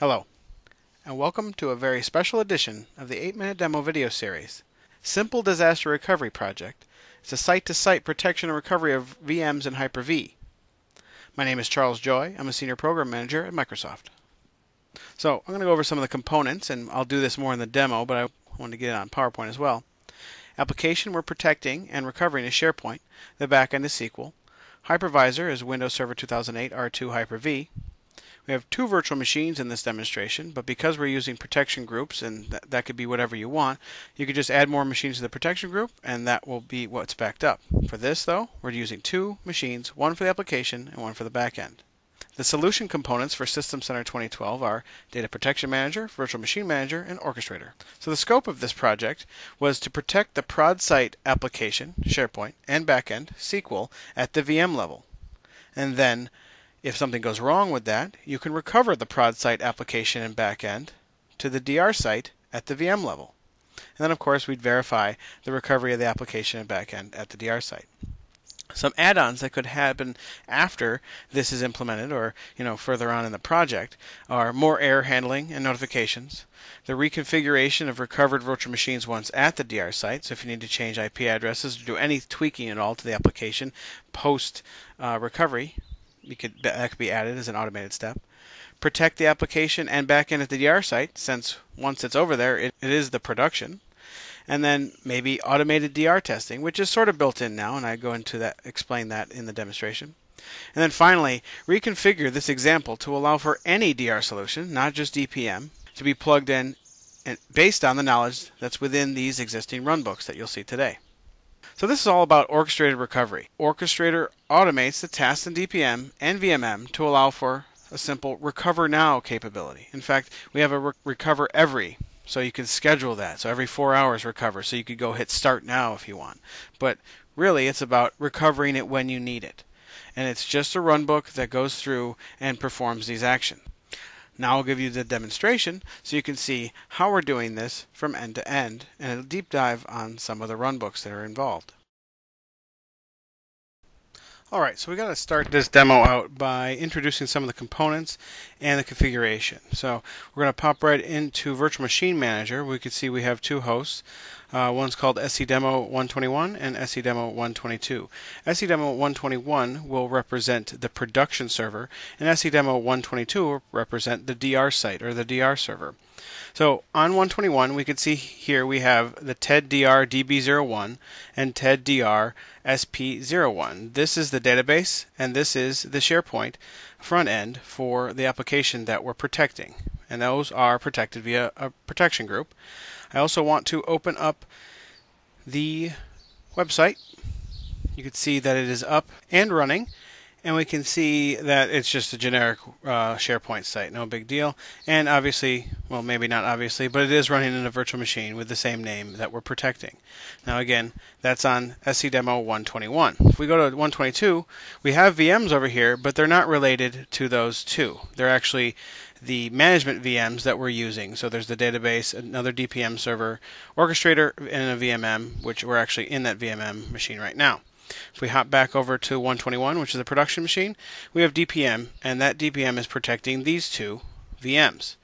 Hello, and welcome to a very special edition of the 8-minute demo video series. Simple Disaster Recovery Project is a site-to-site protection and recovery of VMs in Hyper-V. My name is Charles Joy. I'm a Senior Program Manager at Microsoft. So I'm going to go over some of the components, and I'll do this more in the demo, but I wanted to get it on PowerPoint as well. Application we're protecting and recovering is SharePoint. The backend is SQL. Hypervisor is Windows Server 2008 R2 Hyper-V. We have two virtual machines in this demonstration, but because we're using protection groups, and that could be whatever you want, you could just add more machines to the protection group, and that will be what's backed up. For this, though, we're using two machines, one for the application and one for the backend. The solution components for System Center 2012 are Data Protection Manager, Virtual Machine Manager, and Orchestrator. So the scope of this project was to protect the prod site application, SharePoint, and backend, SQL, at the VM level. And then if something goes wrong with that, you can recover the prod site application and backend to the DR site at the VM level. And then, of course, we'd verify the recovery of the application and backend at the DR site. Some add-ons that could happen after this is implemented or further on in the project are more error handling and notifications, the reconfiguration of recovered virtual machines once at the DR site, so if you need to change IP addresses or do any tweaking at all to the application post recovery, that could be added as an automated step. Protect the application and backend at the DR site, since once it's over there, it is the production. And then maybe automated DR testing, which is sort of built in now, and I go into that, explain that in the demonstration. And then finally, reconfigure this example to allow for any DR solution, not just DPM, to be plugged in and based on the knowledge that's within these existing runbooks that you'll see today. So this is all about orchestrated recovery. Orchestrator automates the tasks in DPM and VMM to allow for a simple recover now capability. In fact, we have a recover every, so you can schedule that. So every 4 hours recover, so you could go hit start now if you want. But really, it's about recovering it when you need it. And it's just a runbook that goes through and performs these actions. Now I'll give you the demonstration so you can see how we're doing this from end to end, and a deep dive on some of the runbooks that are involved. Alright, so we got to start this demo out by introducing some of the components and the configuration. So we're going to pop right into Virtual Machine Manager. We can see we have two hosts. One's called SC2012 and SC2012. SC2012 will represent the production server, and SC2012 will represent the DR site or the DR server. So on 121, we can see here we have the TED-DR DB01 and TED-DR SP01. This is the database, and this is the SharePoint front end for the application that we're protecting. And those are protected via a protection group. I also want to open up the website. You can see that it is up and running. And we can see that it's just a generic SharePoint site, no big deal. And obviously, well, maybe not obviously, but it is running in a virtual machine with the same name that we're protecting. Now again, that's on SC2012. If we go to 122, we have VMs over here, but they're not related to those two. They're actually the management VMs that we're using. So there's the database, another DPM server, orchestrator, and a VMM, which we're actually in that VMM machine right now. If we hop back over to 121, which is the production machine, we have DPM, and that DPM is protecting these two VMs.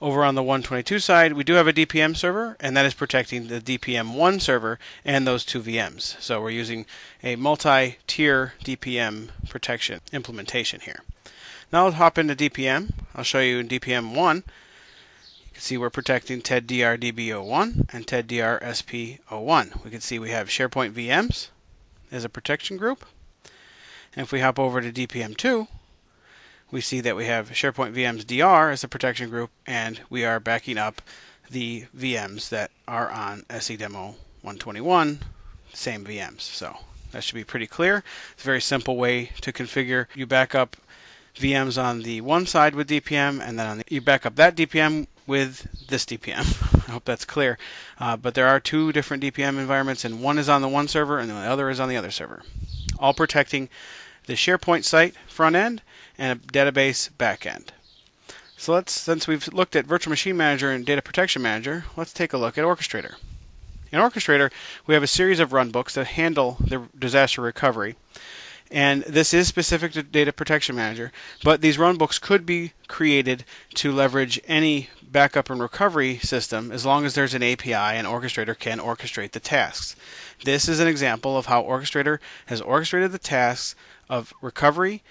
Over on the 122 side, we do have a DPM server, and that is protecting the DPM1 server and those two VMs. So we're using a multi-tier DPM protection implementation here. Now I'll hop into DPM. I'll show you in DPM1. You can see we're protecting TED-DR DB01 and TED-DR SP01. We can see we have SharePoint VMs as a protection group. And if we hop over to DPM2, we see that we have SharePoint VMs DR as a protection group, and we are backing up the VMs that are on SC2012, same VMs. So that should be pretty clear. It's a very simple way to configure. You back up VMs on the one side with DPM, and then you back up that DPM with this DPM. I hope that's clear. But there are two different DPM environments, and one is on the one server and the other is on the other server. All protecting the SharePoint site front end and a database back end. So since we've looked at Virtual Machine Manager and Data Protection Manager, let's take a look at Orchestrator. In Orchestrator, we have a series of runbooks that handle the disaster recovery. And this is specific to Data Protection Manager, but these runbooks could be created to leverage any backup and recovery system as long as there's an API and Orchestrator can orchestrate the tasks. This is an example of how Orchestrator has orchestrated the tasks of recovery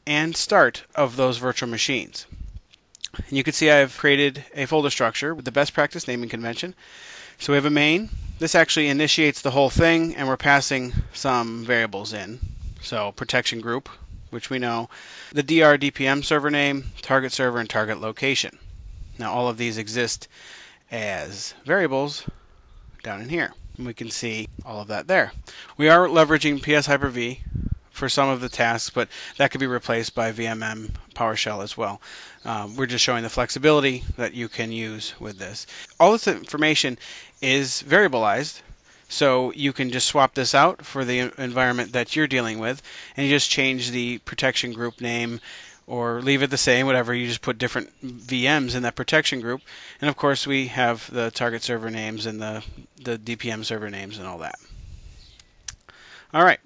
and start of those virtual machines. And you can see I've created a folder structure with the best practice naming convention. So we have a main. This actually initiates the whole thing, and we're passing some variables in. So protection group, which we know, the DR DPM server name, target server, and target location. Now all of these exist as variables down in here. And we can see all of that there. We are leveraging PS-Hyper-V for some of the tasks, but that could be replaced by VMM PowerShell as well. We're just showing the flexibility that you can use with this. All this information is variabilized, so you can just swap this out for the environment that you're dealing with, and you just change the protection group name or leave it the same, whatever. You just put different VMs in that protection group. And of course we have the target server names and the DPM server names and all that. All right.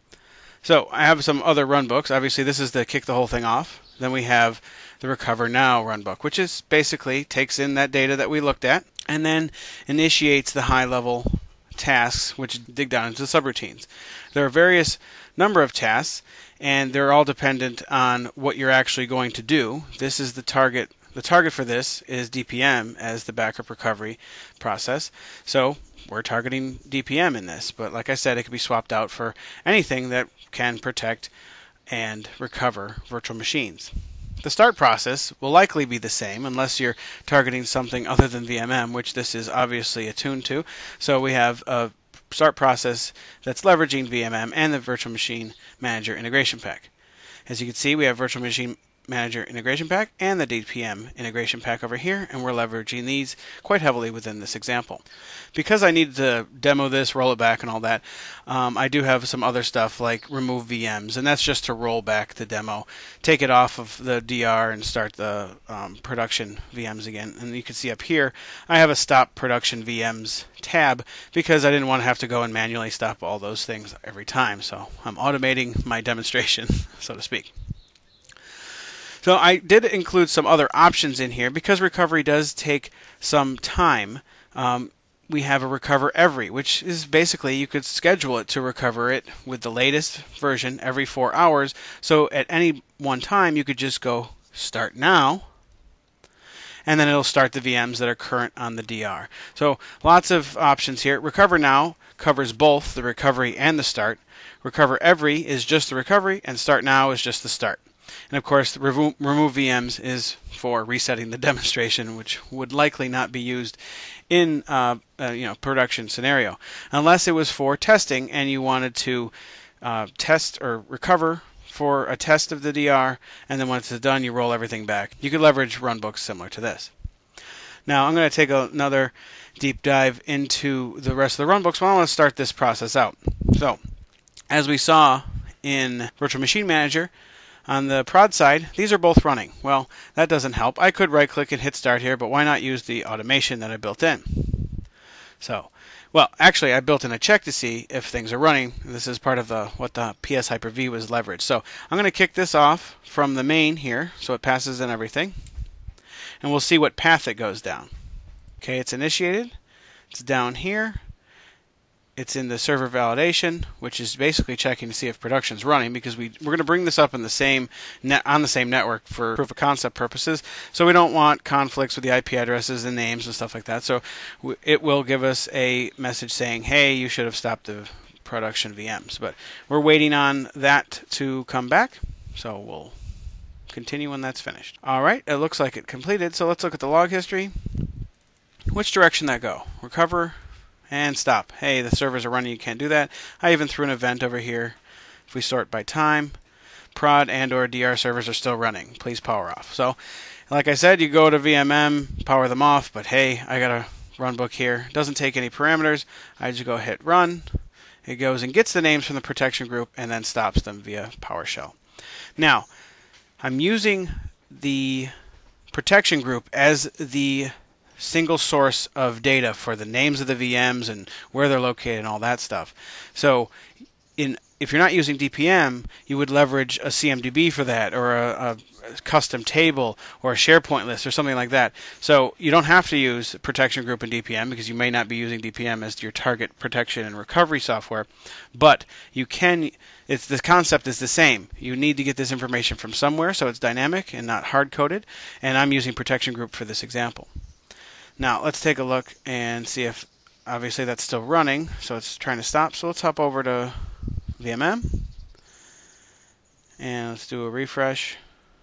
So I have some other runbooks. Obviously this is to kick the whole thing off. Then we have the Recover Now runbook, which is basically takes in that data that we looked at and then initiates the high-level tasks which dig down into the subroutines. There are various number of tasks, and they're all dependent on what you're actually going to do. This is the target. The target for this is DPM as the backup recovery process. So we're targeting DPM in this, but like I said, it can be swapped out for anything that can protect and recover virtual machines. The start process will likely be the same unless you're targeting something other than VMM, which this is obviously attuned to. So we have a start process that's leveraging VMM and the Virtual Machine Manager Integration Pack. As you can see, we have Virtual Machine Manager Integration Pack and the DPM Integration Pack over here, and we're leveraging these quite heavily within this example. Because I need to demo this, roll it back, and all that, I do have some other stuff like remove VMs, and that's just to roll back the demo, take it off of the DR and start the production VMs again. And you can see up here, I have a Stop Production VMs tab because I didn't want to have to go and manually stop all those things every time. So I'm automating my demonstration, so to speak. So I did include some other options in here because recovery does take some time. We have a recover every, which is basically you could schedule it to recover it with the latest version every 4 hours. So at any one time you could just go start now, and then it'll start the VMs that are current on the DR. So lots of options here. Recover Now covers both the recovery and the start. Recover Every is just the recovery, and Start Now is just the start. And of course, remove VMs is for resetting the demonstration, which would likely not be used in production scenario, unless it was for testing and you wanted to test or recover for a test of the DR, and then once it's done, you roll everything back. You could leverage runbooks similar to this. Now, I'm going to take another deep dive into the rest of the runbooks, but I want to start this process out. So, as we saw in Virtual Machine Manager, on the prod side, these are both running. Well, that doesn't help. I could right-click and hit start here, but why not use the automation that I built in? So, well, actually, I built in a check to see if things are running. This is part of what the PS-Hyper-V was leveraged. So I'm going to kick this off from the main here, so it passes in everything. And we'll see what path it goes down. Okay, it's initiated. It's down here. It's in the server validation, which is basically checking to see if production's running, because we're going to bring this up in the same on the same network for proof of concept purposes. So we don't want conflicts with the IP addresses and names and stuff like that. So it will give us a message saying, hey, you should have stopped the production VMs. But we're waiting on that to come back. So we'll continue when that's finished. All right, it looks like it completed. So let's look at the log history. Which direction that go? Recover and stop. Hey, the servers are running, you can't do that. I even threw an event over here. If we sort by time, prod and or DR servers are still running. Please power off. So, like I said, you go to VMM, power them off, but hey, I got a runbook here. It doesn't take any parameters. I just go hit run. It goes and gets the names from the protection group and then stops them via PowerShell. Now, I'm using the protection group as the single source of data for the names of the VMs and where they're located and all that stuff. So in if you're not using DPM, you would leverage a CMDB for that, or a custom table, or a SharePoint list, or something like that. So you don't have to use protection group and DPM, because you may not be using DPM as your target protection and recovery software. But you can. The concept is the same. You need to get this information from somewhere, so it's dynamic and not hard-coded. And I'm using protection group for this example. Now let's take a look and see if, obviously that's still running, so it's trying to stop. So let's hop over to VMM, and let's do a refresh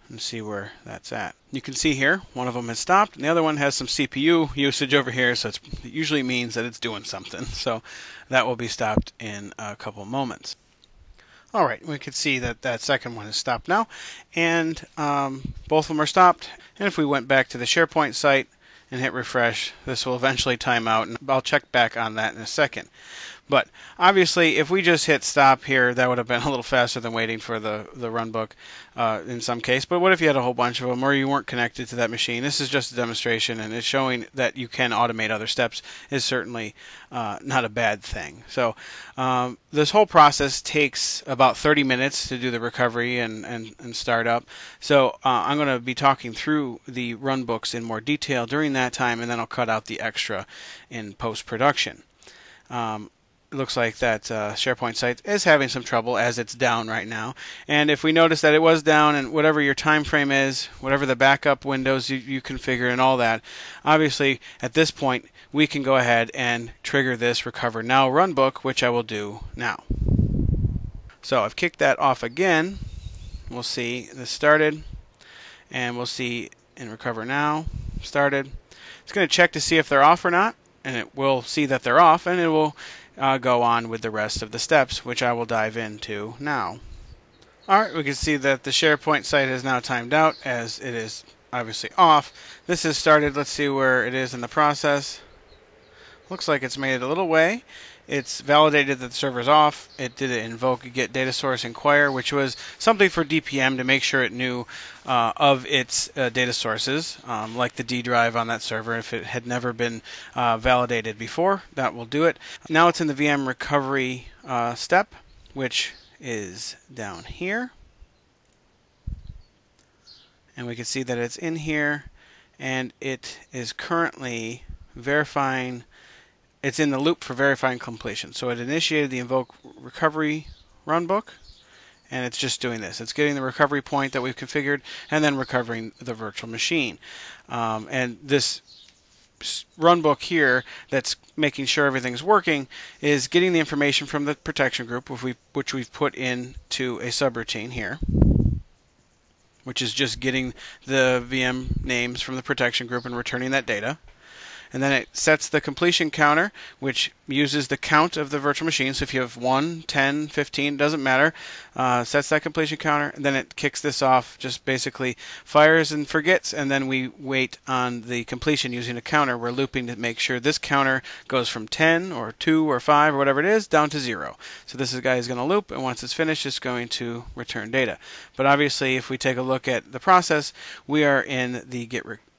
and see where that's at. You can see here one of them has stopped, and the other one has some CPU usage over here, so it usually means that it's doing something. So that will be stopped in a couple moments. All right, we can see that that second one is stopped now, and both of them are stopped. And if we went back to the SharePoint site and hit refresh, this will eventually time out, and I'll check back on that in a second. But obviously, if we just hit stop here, that would have been a little faster than waiting for the runbook in some case. But what if you had a whole bunch of them, or you weren't connected to that machine? This is just a demonstration, and it's showing that you can automate other steps is certainly not a bad thing. So this whole process takes about 30 minutes to do the recovery and start up. So I'm going to be talking through the runbooks in more detail during that time, and then I'll cut out the extra in post-production. It looks like that SharePoint site is having some trouble, as it's down right now. And if we notice that it was down, and whatever your time frame is, whatever the backup windows you configure and all that, obviously at this point we can go ahead and trigger this Recover Now runbook, which I will do now. So I've kicked that off again. We'll see this started, and we'll see in Recover Now started. It's going to check to see if they're off or not, and it will see that they're off, and it will go on with the rest of the steps, which I will dive into now. Alright, we can see that the SharePoint site is now timed out, as it is obviously off. This has started. Let's see where it is in the process. Looks like it's made it a little way. It's validated that the server's off. It did invoke get data source inquire, which was something for DPM to make sure it knew of its data sources, like the D drive on that server. If it had never been validated before, that will do it. Now it's in the VM recovery step, which is down here. And we can see that it's in here, and it is currently verifying. It's in the loop for verifying completion. So it initiated the invoke recovery runbook, and it's just doing this. It's getting the recovery point that we've configured and then recovering the virtual machine. And this runbook here that's making sure everything's working is getting the information from the protection group, which we've put into a subroutine here, which is just getting the VM names from the protection group and returning that data. And then it sets the completion counter, which uses the count of the virtual machine. So if you have 1, 10, 15, doesn't matter. Sets that completion counter, and then it kicks this off, just basically fires and forgets, and then we wait on the completion using a counter. We're looping to make sure this counter goes from 10 or 2 or 5 or whatever it is down to 0. So this guy is going to loop, and once it's finished, it's going to return data. But obviously, if we take a look at the process, we are in the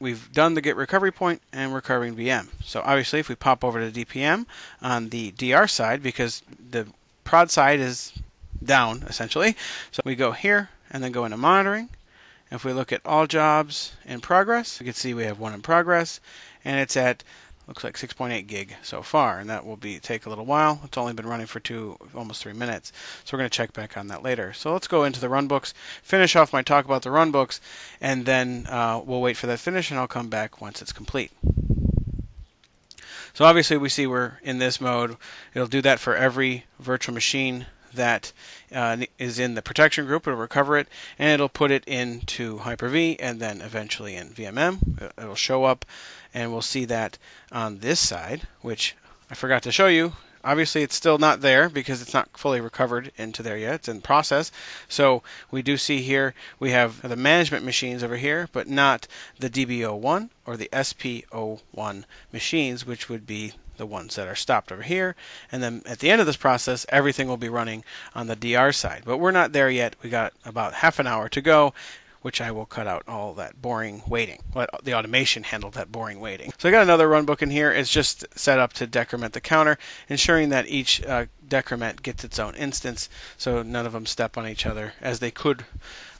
we've done the get recovery point and recovering VM. So obviously, if we pop over to DPM on the DR side, because the prod side is down essentially, so we go here and then go into monitoring. And if we look at all jobs in progress, we can see we have one in progress, and it's at, looks like 6.8 gig so far, and that will take a little while. It's only been running for almost 3 minutes, so we're going to check back on that later. So let's go into the runbooks, finish off my talk about the runbooks, and then we'll wait for that finish, and I'll come back once it's complete. So obviously we see we're in this mode. It'll do that for every virtual machine that is in the protection group. It'll recover it, and it'll put it into Hyper-V, and then eventually in VMM. It'll show up, and we'll see that on this side, which I forgot to show you. Obviously, it's still not there because it's not fully recovered into there yet. It's in process. So we do see here we have the management machines over here, but not the DB01 or the SP01 machines, which would be the ones that are stopped over here. And then at the end of this process, everything will be running on the DR side. But we're not there yet. We got about half an hour to go. which I will cut out all that boring waiting. Let the automation handle that boring waiting. So I got another runbook in here. It's just set up to decrement the counter, ensuring that each decrement gets its own instance, so none of them step on each other as they could,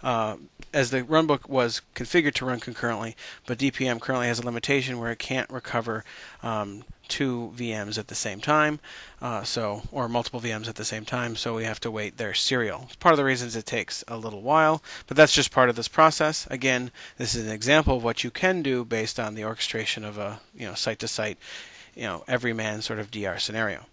as the runbook was configured to run concurrently, but DPM currently has a limitation where it can't recover two VMs at the same time, or multiple VMs at the same time, so we have to wait their serial. It's part of the reasons it takes a little while, but that's just part of this process. Again, this is an example of what you can do based on the orchestration of a site-to-site, everyman sort of DR scenario.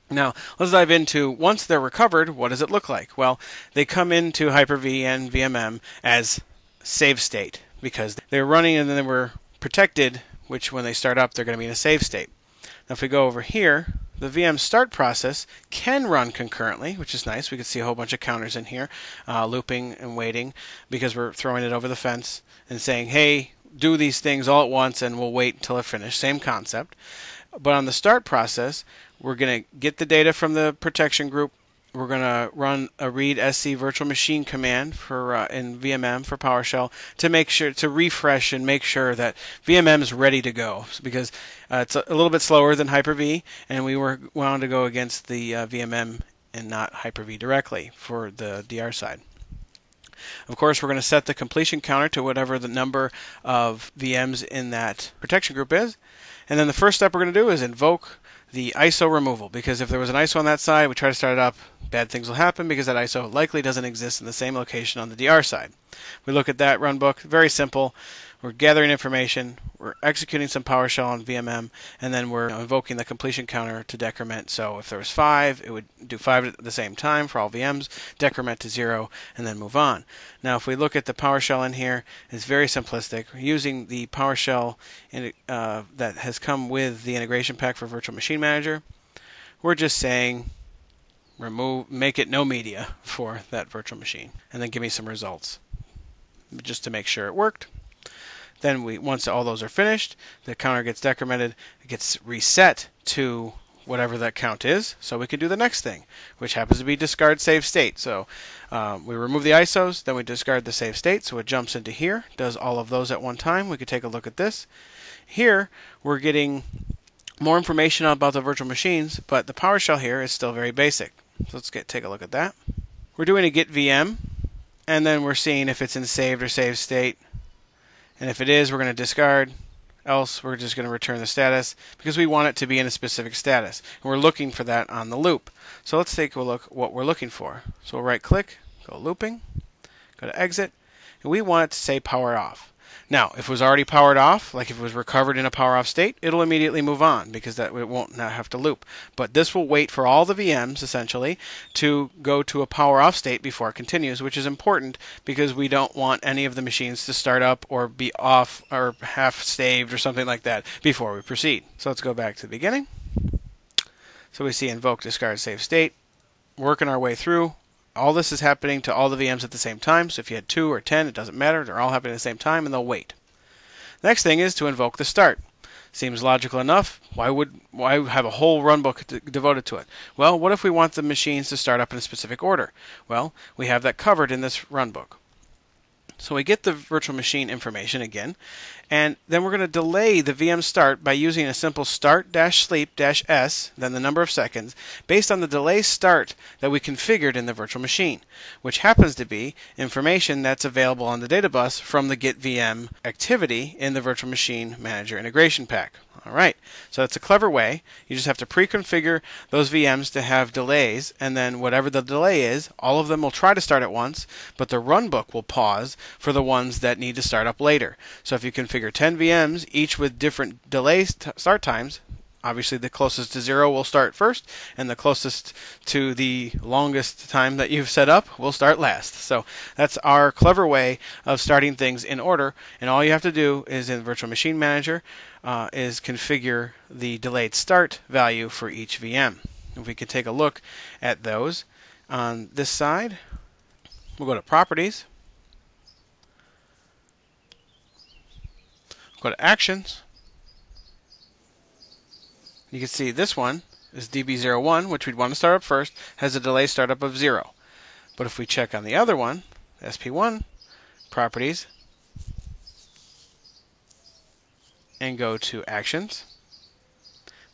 Now, let's dive into, once they're recovered, what does it look like? Well, they come into Hyper-V and VMM as save state because they're running and then they were protected, which when they start up, they're going to be in a save state. Now, if we go over here, the VM start process can run concurrently, which is nice. We can see a whole bunch of counters in here, looping and waiting because we're throwing it over the fence and saying, hey, do these things all at once and we'll wait until they're finished. Same concept. But on the start process, we're going to get the data from the protection group. We're going to run a read SC virtual machine command for in VMM for PowerShell to make sure to refresh and make sure that VMM is ready to go, because it's a little bit slower than Hyper-V, and we wanted to go against the VMM and not Hyper-V directly for the DR side. Of course, we're going to set the completion counter to whatever the number of VMs in that protection group is. And then the first step we're going to do is invoke the ISO removal, because if there was an ISO on that side, we try to start it up, bad things will happen because that ISO likely doesn't exist in the same location on the DR side. We look at that runbook, very simple. We're gathering information, we're executing some PowerShell on VMM, and then we're invoking the completion counter to decrement. So if there was 5, it would do 5 at the same time for all VMs, decrement to 0, and then move on. Now if we look at the PowerShell in here, it's very simplistic. We're using the PowerShell that has come with the integration pack for Virtual Machine Manager. We're just saying make it no media for that virtual machine, and then give me some results just to make sure it worked. Then once all those are finished, the counter gets decremented, it gets reset to whatever that count is, so we can do the next thing, which happens to be discard save state. So we remove the ISOs, then we discard the save state, so it jumps into here, does all of those at one time. We could take a look at this. Here, we're getting more information about the virtual machines, but the PowerShell here is still very basic. So let's take a look at that. We're doing a get VM, and then we're seeing if it's in saved or save state. And if it is, we're going to discard. Else, we're just going to return the status because we want it to be in a specific status. And we're looking for that on the loop. So let's take a look at what we're looking for. So we'll right-click, go looping, go to exit, and we want it to say power off. Now, if it was already powered off, like if it was recovered in a power off state, it'll immediately move on because it won't not have to loop. But this will wait for all the VMs, essentially, to go to a power off state before it continues, which is important because we don't want any of the machines to start up or be off or half saved or something like that before we proceed. So let's go back to the beginning. So we see invoke discard save state, working our way through. All this is happening to all the VMs at the same time, so if you had 2 or 10, it doesn't matter. They're all happening at the same time, and they'll wait. Next thing is to invoke the start. Seems logical enough. Why have a whole runbook devoted to it? Well, what if we want the machines to start up in a specific order? Well, we have that covered in this runbook. So we get the virtual machine information again, and then we're going to delay the VM start by using a simple start-sleep-s, then the number of seconds, based on the delay start that we configured in the virtual machine, which happens to be information that's available on the data bus from the get VM activity in the Virtual Machine Manager integration pack. All right, so that's a clever way. You just have to pre-configure those VMs to have delays, and then whatever the delay is, all of them will try to start at once, but the runbook will pause for the ones that need to start up later. So if you configure 10 VMs, each with different delay start times, obviously the closest to 0 will start first, and the closest to the longest time that you've set up will start last. So that's our clever way of starting things in order, and all you have to do is in Virtual Machine Manager is configure the delayed start value for each VM. If we could take a look at those on this side, we'll go to Properties, go to Actions. You can see this one is DB01, which we'd want to start up first, has a delay startup of 0. But if we check on the other one, SP1, Properties, and go to Actions.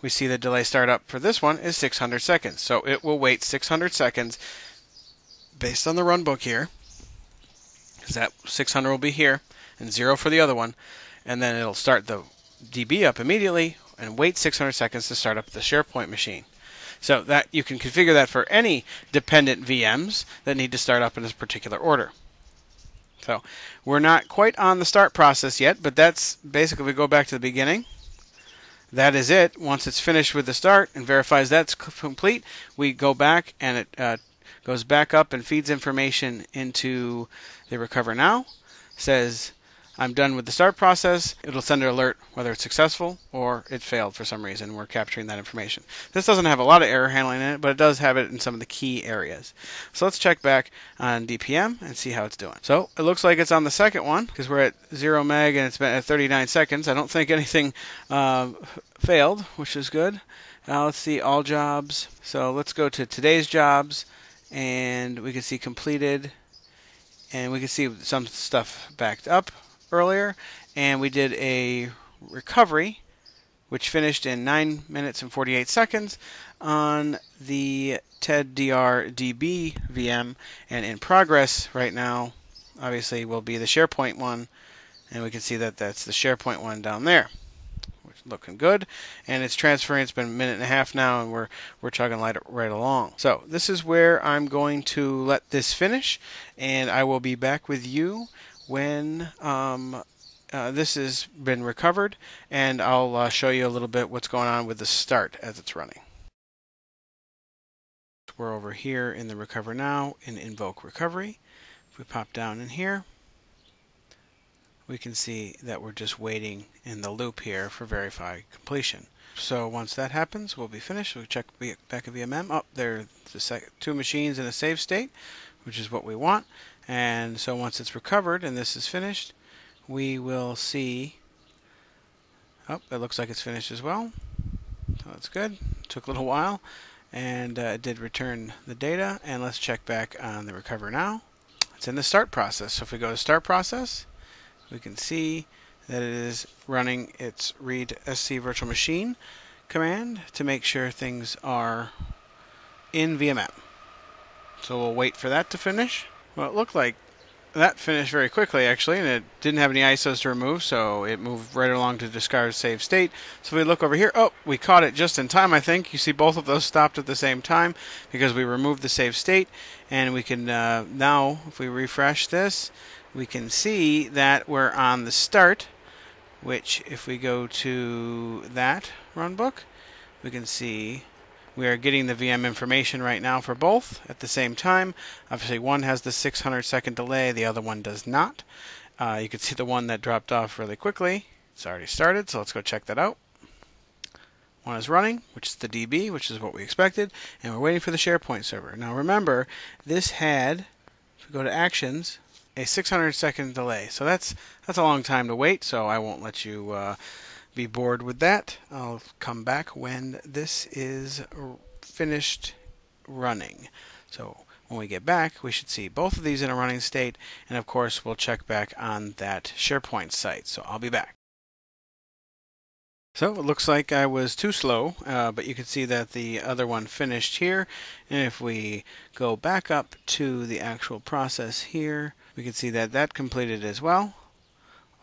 We see the delay startup for this one is 600 seconds. So it will wait 600 seconds based on the run book here, because that 600 will be here, and 0 for the other one. And then it'll start the DB up immediately and wait 600 seconds to start up the SharePoint machine. So that you can configure that for any dependent VMs that need to start up in this particular order. So we're not quite on the start process yet, but that's basically, we go back to the beginning. That is it. Once it's finished with the start and verifies that's complete, we go back and it goes back up and feeds information into the Recover Now. Says, I'm done with the start process. It'll send an alert whether it's successful or it failed for some reason. We're capturing that information. This doesn't have a lot of error handling in it, but it does have it in some of the key areas. So let's check back on DPM and see how it's doing. So it looks like it's on the second one because we're at 0 meg and it's been at 39 seconds. I don't think anything failed, which is good. Now let's see all jobs. So let's go to today's jobs and we can see completed, and we can see some stuff backed up earlier, and we did a recovery which finished in 9 minutes and 48 seconds on the TED-DR DB VM, and in progress right now obviously will be the SharePoint one, and we can see that that's the SharePoint one down there, which is looking good, and it's transferring. It's been a minute and a half now, and we're chugging right along. So this is where I'm going to let this finish, and I will be back with you when this has been recovered, and I'll show you a little bit what's going on with the start as it's running. We're over here in the Recover Now in Invoke Recovery. If we pop down in here, we can see that we're just waiting in the loop here for verify completion. So once that happens, we'll be finished. We'll check back at VMM. Oh, there's the two machines in a save state, which is what we want. And so once it's recovered and this is finished, we will see, oh, it looks like it's finished as well. So that's good. Took a little while, and it did return the data. And let's check back on the Recover Now. It's in the start process. So if we go to start process, we can see that it is running its read SC virtual machine command to make sure things are in VMM. So we'll wait for that to finish. Well, it looked like that finished very quickly, actually, and it didn't have any ISOs to remove, so it moved right along to discard save state. So if we look over here, oh, we caught it just in time, I think. You see both of those stopped at the same time because we removed the save state, and we can now, if we refresh this, we can see that we're on the start, which if we go to that runbook, we can see we are getting the VM information right now for both at the same time. Obviously, one has the 600-second delay, the other one does not. You can see the one that dropped off really quickly. It's already started, so let's go check that out. One is running, which is the DB, which is what we expected, and we're waiting for the SharePoint server. Now remember, this had, if we go to Actions, a 600-second delay. So that's a long time to wait, so I won't let you be bored with that. I'll come back when this is finished running. So when we get back, we should see both of these in a running state, and of course we'll check back on that SharePoint site. So I'll be back. So it looks like I was too slow, but you can see that the other one finished here. And if we go back up to the actual process here, we can see that that completed as well,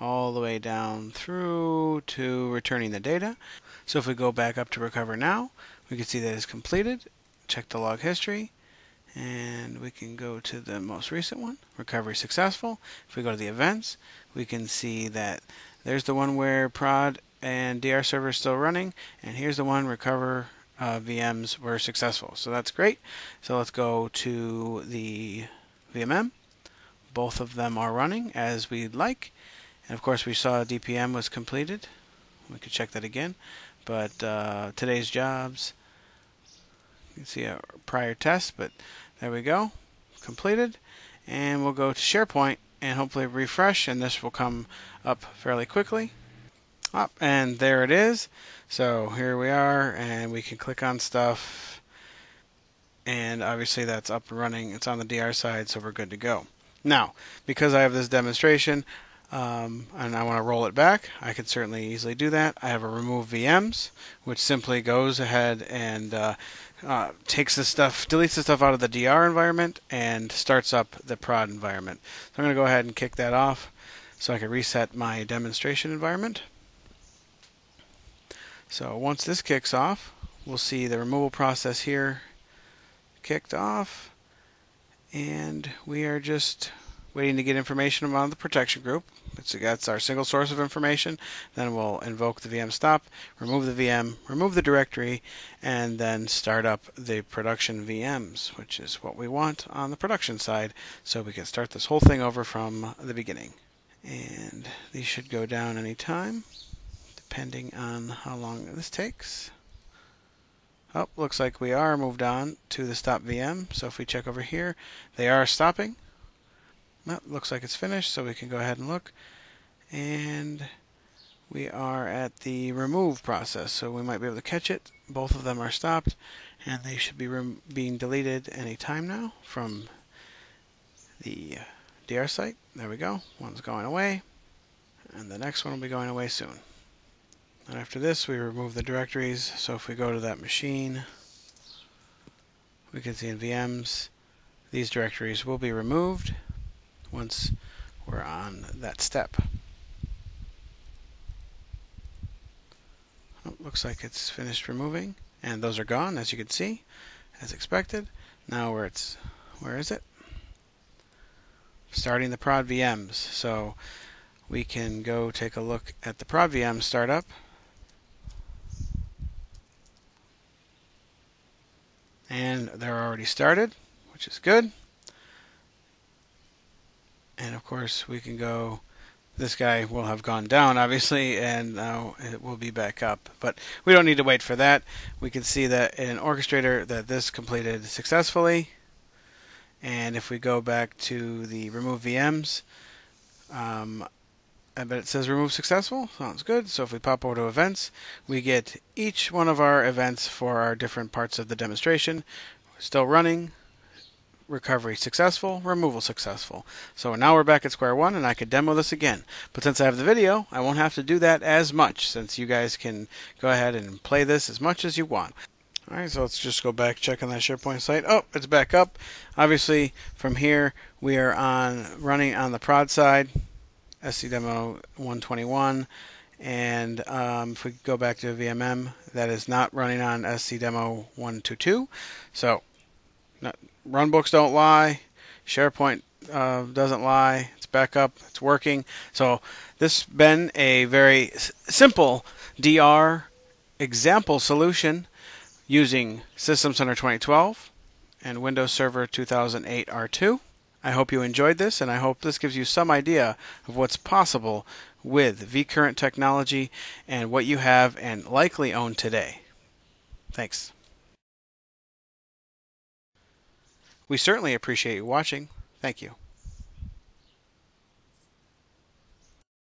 all the way down through to returning the data. So if we go back up to Recover Now, we can see that it's completed. Check the log history, and we can go to the most recent one, recovery successful. If we go to the events, we can see that there's the one where prod and DR server is still running, and here's the one recover VMs were successful. So that's great. So let's go to the VMM. Both of them are running as we'd like. And of course we saw DPM was completed. We could check that again. But today's jobs, you can see a prior test, but there we go. Completed. And we'll go to SharePoint and hopefully refresh, and this will come up fairly quickly. Up, and there it is. So here we are, and we can click on stuff, and obviously that's up and running. It's on the DR side, so we're good to go. Now, because I have this demonstration and I want to roll it back, I can certainly easily do that. I have a remove VMs, which simply goes ahead and takes the stuff, deletes the stuff out of the DR environment and starts up the prod environment. So I'm going to go ahead and kick that off so I can reset my demonstration environment. So once this kicks off, we'll see the removal process here kicked off. And we are just waiting to get information about the protection group. That's our single source of information. Then we'll invoke the VM stop, remove the VM, remove the directory, and then start up the production VMs, which is what we want on the production side, so we can start this whole thing over from the beginning. And these should go down anytime, depending on how long this takes. Oh, looks like we are moved on to the stop VM. So if we check over here, they are stopping. Well, looks like it's finished, so we can go ahead and look. And we are at the remove process, so we might be able to catch it. Both of them are stopped, and they should be being deleted any time now from the DR site. There we go. One's going away, and the next one will be going away soon. And after this, we remove the directories. So if we go to that machine, we can see in VMs, these directories will be removed once we're on that step. Oh, looks like it's finished removing, and those are gone, as you can see, as expected. Now where is it? Starting the prod VMs. So we can go take a look at the prod VM startup. And they're already started, which is good. And of course, we can go, this guy will have gone down, obviously, and now it will be back up. But we don't need to wait for that. We can see that in Orchestrator that this completed successfully. And if we go back to the remove VMs, I bet it says remove successful. Sounds good. So if we pop over to events, we get each one of our events for our different parts of the demonstration. Still running, recovery successful, removal successful. So now we're back at square one, and I could demo this again. But since I have the video, I won't have to do that as much, since you guys can go ahead and play this as much as you want. Alright, so let's just go back, check on that SharePoint site. Oh, it's back up. Obviously, from here, we are running on the prod side. SC2012, and if we go back to VMM, that is not running on SC2012. So runbooks don't lie, SharePoint doesn't lie, it's back up, it's working. So this has been a very simple DR example solution using System Center 2012 and Windows Server 2008 R2. I hope you enjoyed this, and I hope this gives you some idea of what's possible with v.Current technology and what you have and likely own today. Thanks. We certainly appreciate you watching. Thank you.